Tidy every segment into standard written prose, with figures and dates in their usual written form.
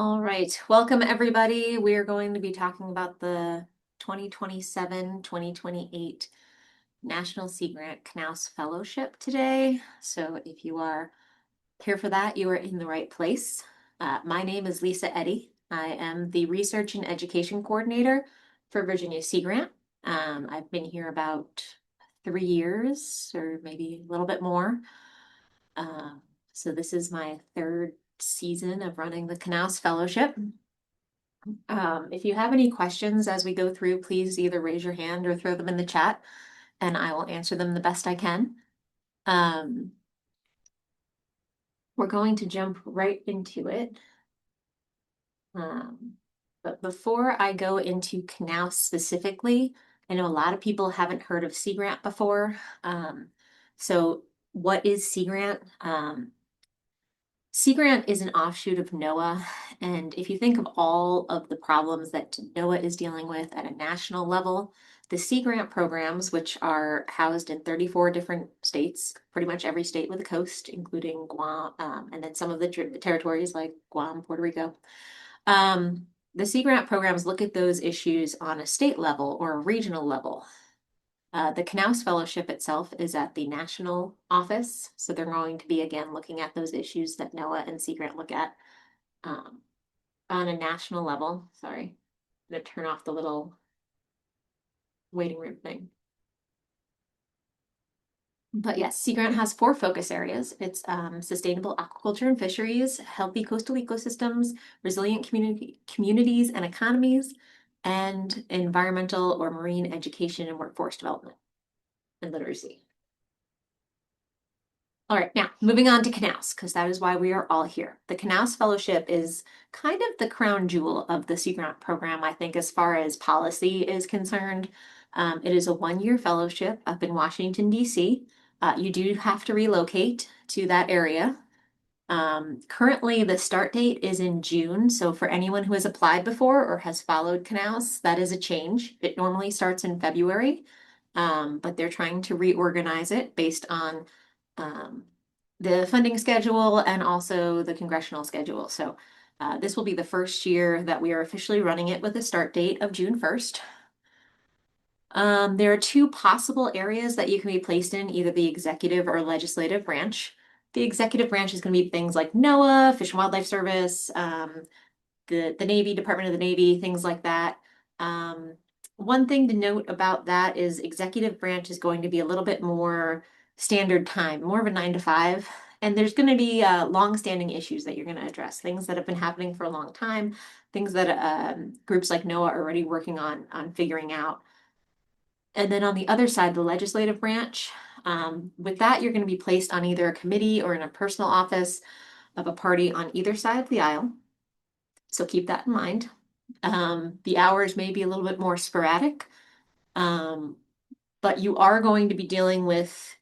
All right, welcome everybody. We are going to be talking about the 2027-2028 National Sea Grant Knauss Fellowship today. So if you are here for that, you are in the right place. My name is Lisa Eddy. I am the Research and Education Coordinator for Virginia Sea Grant. I've been here about 3 years or maybe a little bit more. So this is my third season of running the Knauss Fellowship. If you have any questions as we go through, please either raise your hand or throw them in the chat and I will answer them the best I can. We're going to jump right into it. But before I go into Knauss specifically, I know a lot of people haven't heard of Sea Grant before. So what is Sea Grant? Sea Grant is an offshoot of NOAA, and if you think of all of the problems that NOAA is dealing with at a national level, the Sea Grant programs, which are housed in 34 different states, pretty much every state with a coast, including Guam, and then some of the territories like Guam, Puerto Rico. The Sea Grant programs look at those issues on a state level or a regional level. The Knauss Fellowship itself is at the national office, so they're going to be again looking at those issues that NOAA and Sea Grant look at on a national level. Sorry, I'm gonna turn off the little waiting room thing. But yes, Sea Grant has 4 focus areas. It's sustainable aquaculture and fisheries, healthy coastal ecosystems, resilient communities and economies, and environmental or marine education and workforce development and literacy. All right, now moving on to Knauss, because that is why we are all here. The Knauss Fellowship is kind of the crown jewel of the Sea Grant program, I think, as far as policy is concerned. It is a 1-year fellowship up in Washington, D.C. You do have to relocate to that area. Currently, the start date is in June, so for anyone who has applied before or has followed Knauss, that is a change. It normally starts in February, but they're trying to reorganize it based on the funding schedule and also the congressional schedule. So this will be the first year that we are officially running it with a start date of June 1st. There are 2 possible areas that you can be placed in, either the executive or legislative branch. The executive branch is going to be things like NOAA, Fish and Wildlife Service, the Navy, Department of the Navy, things like that. One thing to note about that is executive branch is going to be a little bit more standard time, more of a 9 to 5. And there's going to be long-standing issues that you're going to address, things that have been happening for a long time, things that groups like NOAA are already working on figuring out. And then on the other side, the legislative branch, with that, you're going to be placed on either a committee or in a personal office of a party on either side of the aisle. So keep that in mind. The hours may be a little bit more sporadic, but you are going to be dealing with,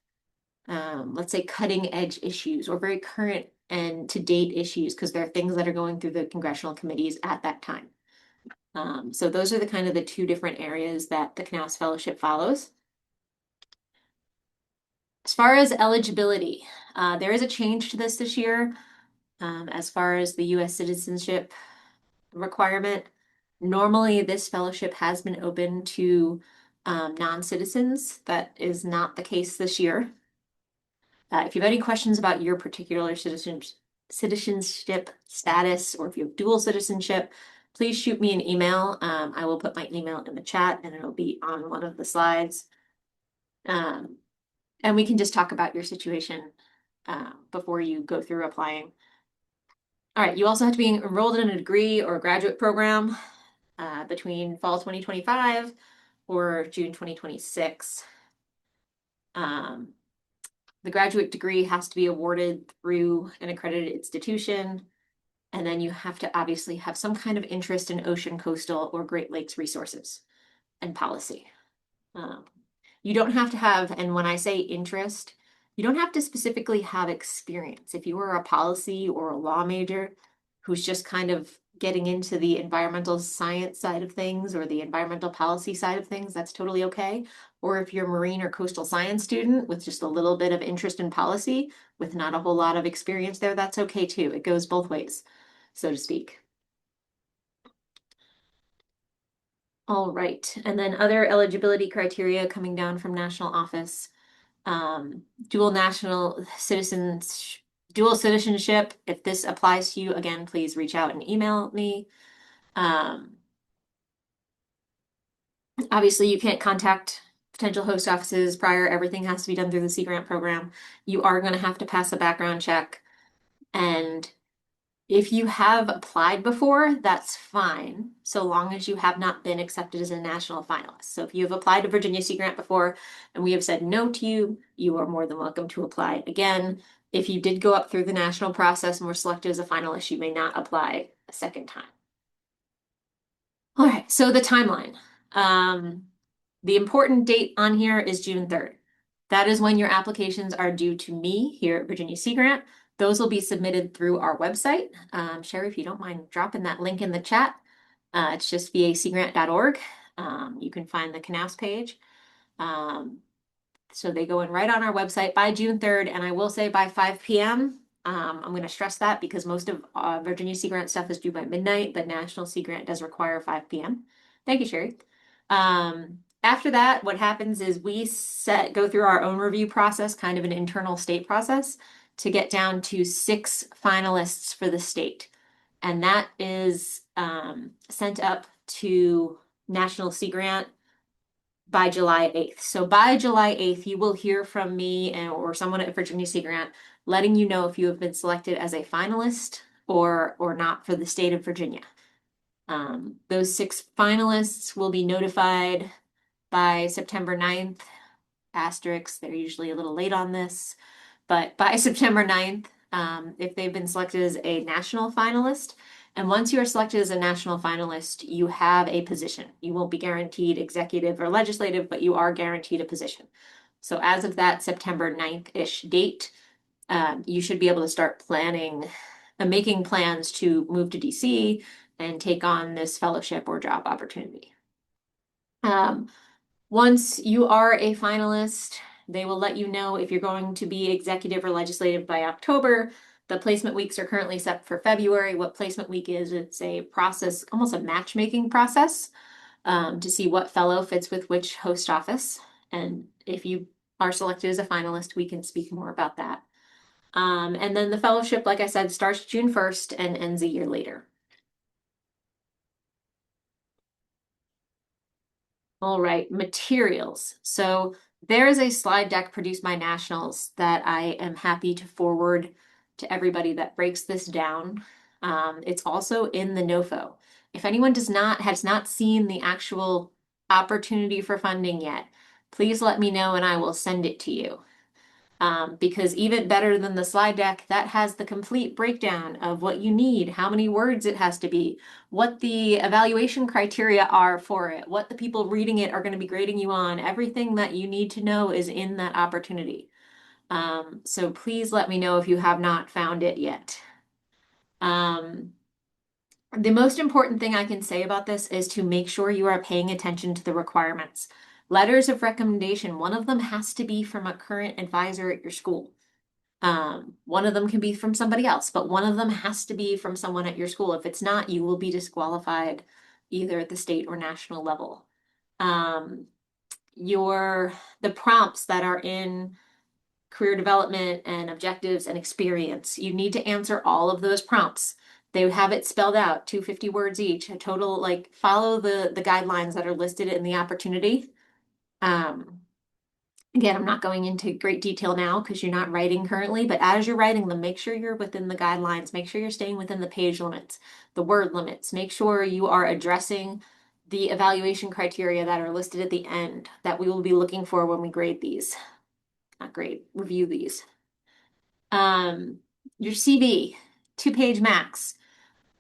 let's say, cutting edge issues or very current and to date issues because there are things that are going through the congressional committees at that time. So those are the 2 different areas that the Knauss Fellowship follows. As far as eligibility, there is a change to this year. As far as the U.S. citizenship requirement, normally this fellowship has been open to non-citizens. That is not the case this year. If you have any questions about your particular citizenship status, or if you have dual citizenship, please shoot me an email. I will put my email in the chat and it'll be on one of the slides. And we can just talk about your situation before you go through applying. All right, you also have to be enrolled in a degree or a graduate program between fall 2025 or June 2026. The graduate degree has to be awarded through an accredited institution, and then you have to obviously have some kind of interest in ocean, coastal, or Great Lakes resources and policy. You don't have to have, and when I say interest, you don't have to specifically have experience. If you were a policy or a law major who's just kind of getting into the environmental science side of things or the environmental policy side of things, that's totally okay. Or if you're a marine or coastal science student with just a little bit of interest in policy with not a whole lot of experience there, that's okay too. It goes both ways, so to speak. All right. And then other eligibility criteria coming down from national office. Dual national citizens, dual citizenship. If this applies to you, again, please reach out and email me. Um, Obviously, you can't contact potential host offices prior. Everything has to be done through the Sea Grant program. You are going to have to pass a background check. And if you have applied before, that's fine, so long as you have not been accepted as a national finalist. So if you have applied to Virginia Sea Grant before and we have said no to you, you are more than welcome to apply again. If you did go up through the national process and were selected as a finalist, you may not apply a second time. All right, so the timeline. Um, the important date on here is June 3rd. That is when your applications are due to me here at Virginia Sea Grant. Those will be submitted through our website. Sherry, if you don't mind dropping that link in the chat, it's just vaseagrant.org. You can find the Knauss page. Um, so they go in right on our website by June 3rd, and I will say by 5 p.m. I'm going to stress that because most of Virginia Sea Grant stuff is due by midnight, but National Sea Grant does require 5 p.m. Thank you, Sherry. After that, what happens is we go through our own review process, kind of an internal state process, to get down to 6 finalists for the state. And that is sent up to National Sea Grant by July 8th. So by July 8th, you will hear from me or someone at Virginia Sea Grant letting you know if you have been selected as a finalist or not for the state of Virginia. Those 6 finalists will be notified by September 9th. Asterisks, they're usually a little late on this, but by September 9th, if they've been selected as a national finalist, and once you are selected as a national finalist, you have a position. You won't be guaranteed executive or legislative, but you are guaranteed a position. So as of that September 9th-ish date, you should be able to start planning and making plans to move to DC and take on this fellowship or job opportunity. Once you are a finalist, they will let you know if you're going to be executive or legislative by October. The placement weeks are currently set for February. What placement week is, it's a process, almost a matchmaking process, to see what fellow fits with which host office. And if you are selected as a finalist, we can speak more about that. And then the fellowship, like I said, starts June 1st and ends a year later. All right, materials. So there is a slide deck produced by Nationals that I am happy to forward to everybody that breaks this down. It's also in the NOFO. If anyone has not seen the actual opportunity for funding yet, please let me know and I will send it to you. Because even better than the slide deck, that has the complete breakdown of what you need, how many words it has to be, what the evaluation criteria are for it, what the people reading it are going to be grading you on. Everything that you need to know is in that opportunity. So please let me know if you have not found it yet. The most important thing I can say about this is to make sure you are paying attention to the requirements. Letters of recommendation, one of them has to be from a current advisor at your school. One of them can be from somebody else, but one of them has to be from someone at your school. If it's not, you will be disqualified either at the state or national level. Um, the prompts that are in career development and objectives and experience, you need to answer all of those prompts. They have it spelled out, 250 words each, a total, like follow the guidelines that are listed in the opportunity. Again, I'm not going into great detail now because you're not writing currently, but as you're writing them, make sure you're within the guidelines. Make sure you're staying within the page limits, the word limits. Make sure you are addressing the evaluation criteria that are listed at the end that we will be looking for when we grade these. Not grade, review these. Your CV, 2-page max.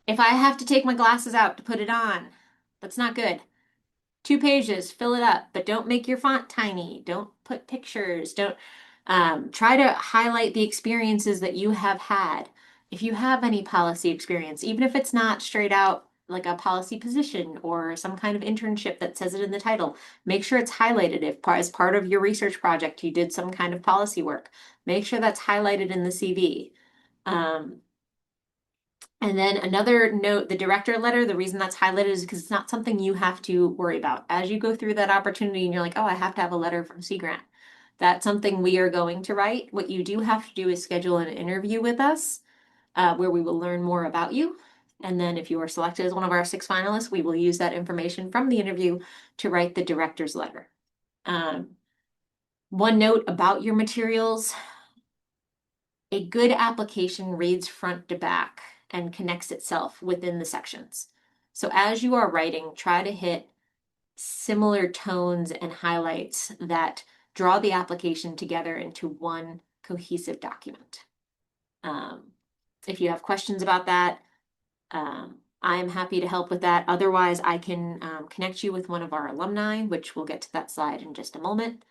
If I have to take my glasses out to put it on, that's not good. 2 pages, fill it up, but don't make your font tiny. Don't put pictures. Don't try to highlight the experiences that you have had. If you have any policy experience, even if it's not straight out like a policy position or some kind of internship that says it in the title, make sure it's highlighted. If as part of your research project you did some kind of policy work, make sure that's highlighted in the CV. And And then another note, the director letter, the reason that's highlighted is because it's not something you have to worry about. As you go through that opportunity and you're like, oh, I have to have a letter from Sea Grant. That's something we are going to write. What you do have to do is schedule an interview with us where we will learn more about you. And then if you are selected as one of our 6 finalists, we will use that information from the interview to write the director's letter. One note about your materials, a good application reads front to back and connects itself within the sections. So as you are writing, try to hit similar tones and highlights that draw the application together into one cohesive document. If you have questions about that, I am happy to help with that. Otherwise, I can connect you with one of our alumni, which we'll get to that slide in just a moment.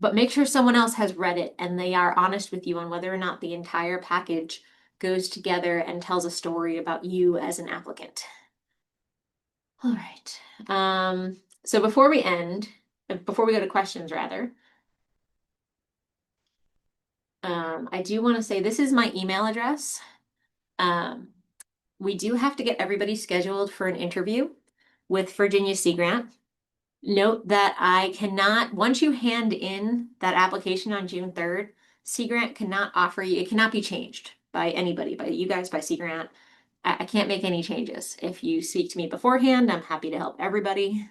But make sure someone else has read it and they are honest with you on whether or not the entire package goes together and tells a story about you as an applicant. All right. So before we go to questions rather, I do want to say this is my email address. We do have to get everybody scheduled for an interview with Virginia Sea Grant. Note that I cannot, once you hand in that application on June 3rd, Sea Grant cannot offer you, it cannot be changed by anybody, by you guys, by Sea Grant. I can't make any changes. If you speak to me beforehand, I'm happy to help everybody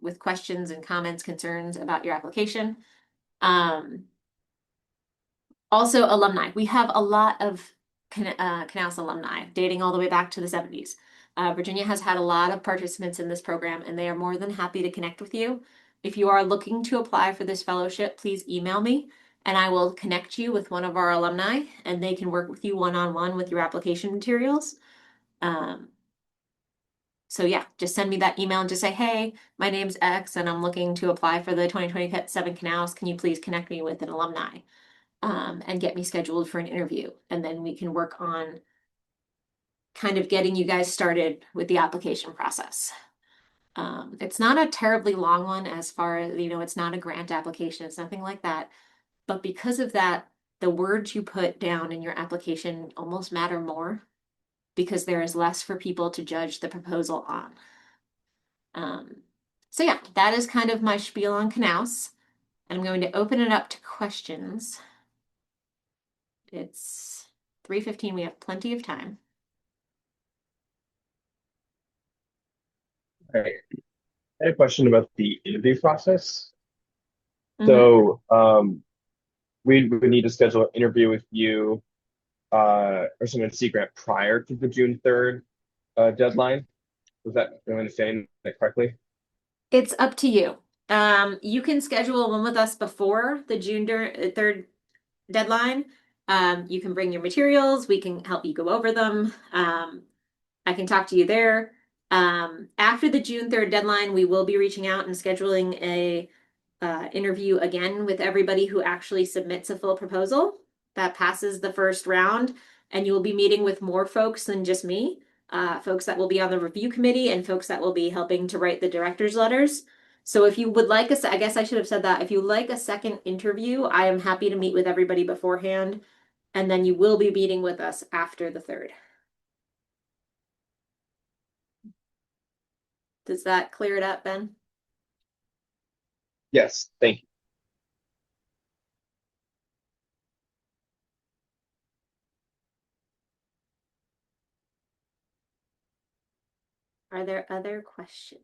with questions and comments, concerns about your application. Also, alumni. We have a lot of Knauss alumni dating all the way back to the 70s. Virginia has had a lot of participants in this program, and they are more than happy to connect with you. If you are looking to apply for this fellowship, please email me, and I will connect you with one of our alumni, and they can work with you one-on-one with your application materials. So yeah, just send me that email and just say, hey, my name's X, and I'm looking to apply for the 2027 Knauss. Can you please connect me with an alumni? And get me scheduled for an interview. And then we can work on kind of getting you guys started with the application process. It's not a terribly long one as far as, it's not a grant application. It's nothing like that. But because of that, the words you put down in your application almost matter more because there is less for people to judge the proposal on. So yeah, that is kind of my spiel on Knauss. And I'm going to open it up to questions. It's 3:15. We have plenty of time. All right. I had a question about the interview process. Mm-hmm. So we would need to schedule an interview with you or someone at Sea Grant prior to the June 3rd deadline. Was that, am I understanding that correctly? It's up to you. You can schedule one with us before the June 3rd deadline. You can bring your materials. We can help you go over them. I can talk to you there. After the June 3rd deadline, we will be reaching out and scheduling a interview again with everybody who actually submits a full proposal that passes the first round. And you will be meeting with more folks than just me, folks that will be on the review committee and folks that will be helping to write the director's letters. So if you would like I guess I should have said that. If you like a second interview, I am happy to meet with everybody beforehand. And then you will be meeting with us after the 3rd. Does that clear it up, Ben? Yes, thank you. Are there other questions?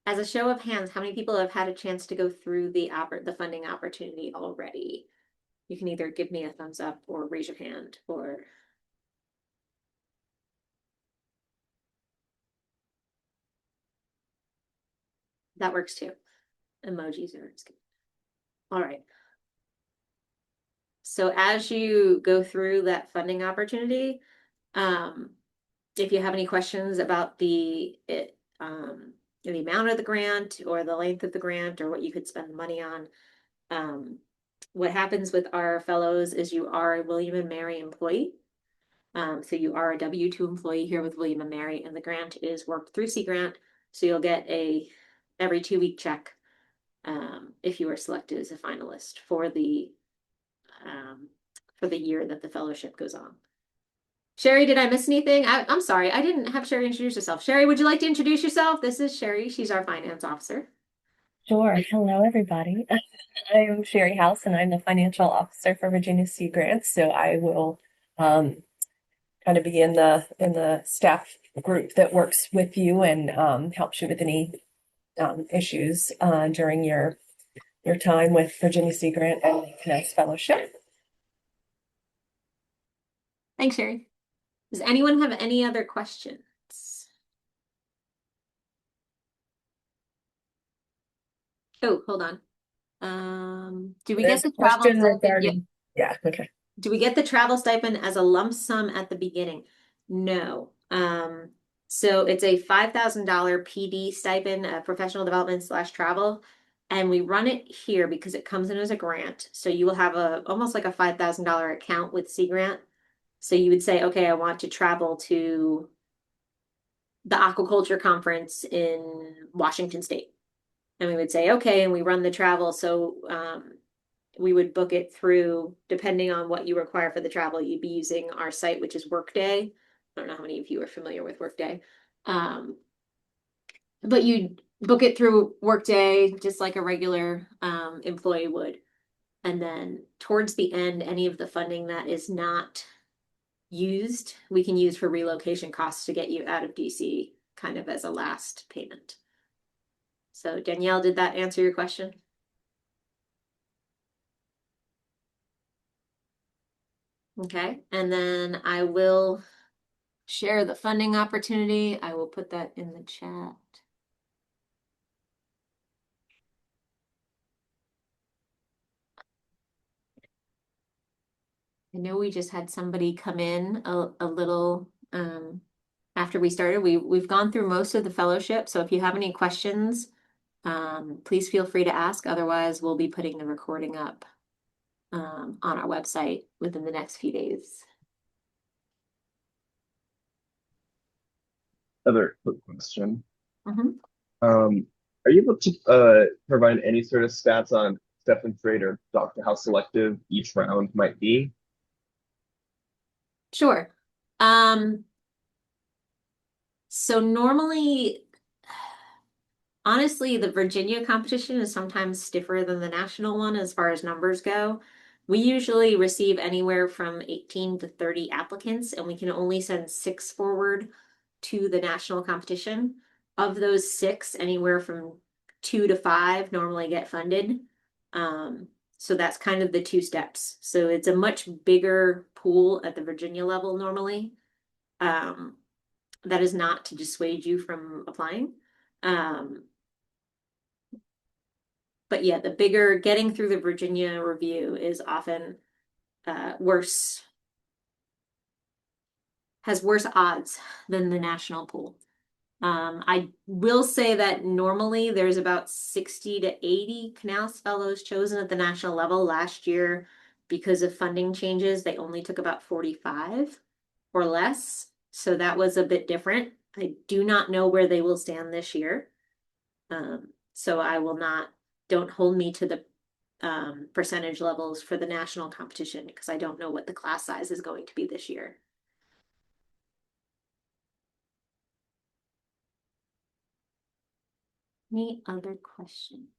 As a show of hands, how many people have had a chance to go through the funding opportunity already? You can either give me a thumbs up or raise your hand, or that works too. Emojis are good. All right. So as you go through that funding opportunity, if you have any questions about the amount of the grant or the length of the grant or what you could spend the money on, what happens with our fellows is you are a William and Mary employee. So you are a W-2 employee here with William and Mary, and the grant is worked through Sea Grant. So you'll get a every 2-week check if you are selected as a finalist for the year that the fellowship goes on. Sherry, did I miss anything? I'm sorry, I didn't have Sherry introduce herself. Sherry, would you like to introduce yourself? This is Sherry. She's our finance officer. Sure. Hello, everybody. I'm Sherry House, and I'm the financial officer for Virginia Sea Grants. So I will um, kind of be in the staff group that works with you and helps you with any issues during your time with Virginia Sea Grant and the Knauss Fellowship. Thanks, Sherry. Does anyone have any other questions? Oh, hold on. Do we get There's a the travel question stipend? Yeah. regarding, yeah, okay. Do we get the travel stipend as a lump sum at the beginning? No. So it's a $5,000 PD stipend, professional development slash travel. And we run it here because it comes in as a grant. So you will have almost like a $5,000 account with Sea Grant. So you would say, okay, I want to travel to the aquaculture conference in Washington State. And we would say, okay, and we run the travel. So we would book it through, depending on what you require for the travel, you'd be using our site, which is Workday. I don't know how many of you are familiar with Workday. But you'd book it through Workday, just like a regular employee would. And then towards the end, any of the funding that is not used, we can use for relocation costs to get you out of DC, kind of as a last payment. So Danielle, did that answer your question? Okay, and then I will share the funding opportunity. I will put that in the chat. I know we just had somebody come in a little after we started. We've gone through most of the fellowship, so if you have any questions, please feel free to ask. Otherwise, we'll be putting the recording up on our website within the next few days. Other quick question. Mhm. Are you able to provide any sort of stats on acceptance rate or doctor how selective each round might be? Sure. So normally, honestly, the Virginia competition is sometimes stiffer than the national one as far as numbers go. We usually receive anywhere from 18 to 30 applicants, and we can only send 6 forward to the national competition. Of those 6, anywhere from 2 to 5 normally get funded. So that's kind of the 2 steps. So it's a much bigger pool at the Virginia level normally. That is not to dissuade you from applying. But yeah, the bigger getting through the Virginia review is often worse, has worse odds than the national pool. I will say that normally there's about 60 to 80 Knauss fellows chosen at the national level. Last year, because of funding changes, they only took about 45 or less. So that was a bit different. I do not know where they will stand this year. So I will not, don't hold me to the percentage levels for the national competition because I don't know what the class size is going to be this year. Any other questions?